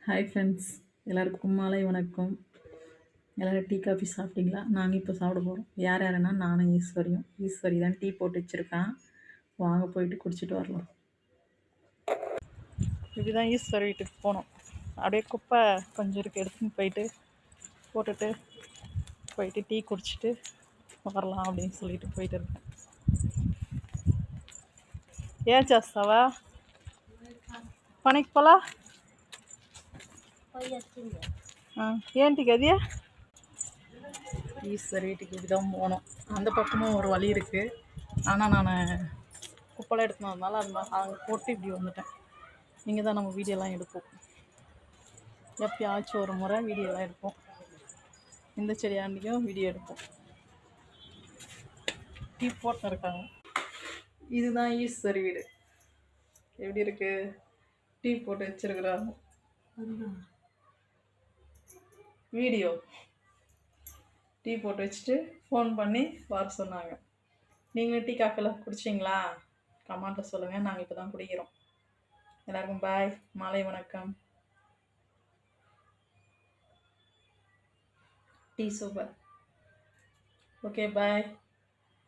Hi friends, எல்லாருக்கும் மாலை வணக்கம். எல்லோரும் டீ காஃபி சாப்பிட்டீங்களா? நாங்கள் இப்போ சாப்பிட போகிறோம். யார் யாருன்னா நானும் ஈஸ்வரியும். ஈஸ்வரி தான் டீ போட்டு வச்சுருக்கான். வாங்க போயிட்டு குடிச்சிட்டு வரலாம். இப்படி தான் ஈஸ்வரி வீட்டுக்கு போனோம். அப்படியே குப்பை கொஞ்சம் இருக்குது, எடுத்துன்னு போட்டுட்டு போயிட்டு டீ குடிச்சிட்டு வரலாம் அப்படின்னு சொல்லிட்டு போயிட்டு இருக்கேன். ஏன் చేస్తావా పనికి పోలా? ఏంటికి అది? ஈஸ்வர் வீட்டுக்கு இப்படி தான் போனோம். அந்த பக்கமும் ஒரு வழி இருக்குது, ஆனால் நான் குப்பைலாம் எடுத்துன்னு வந்தனால அங்கே போட்டு இப்படி வந்துட்டேன். இங்கே தான் நம்ம வீடியோலாம் எடுப்போம். எப்பயாச்சும் ஒரு முறை வீடியோலாம் எடுப்போம். இந்த செடியாண்டிக்கும் வீடியோ எடுப்போம். டீ போட்டு இருக்காங்க. இதுதான் ஈஸ்வர் வீடு. எப்படி இருக்கு? டீ போட்டு வச்சிருக்கிறாங்க. வீடியோ டீ போட்டு வச்சுட்டு ஃபோன் பண்ணி வர சொன்னாங்க. நீங்கள் டீ காஃபிலாம் குடிச்சிங்களா? கமெண்ட்டில் சொல்லுங்கள். நாங்கள் இப்போ தான் குடிக்கிறோம். எல்லாருக்கும் பாய், மாலை வணக்கம். Tea super. ஓகே, பாய்.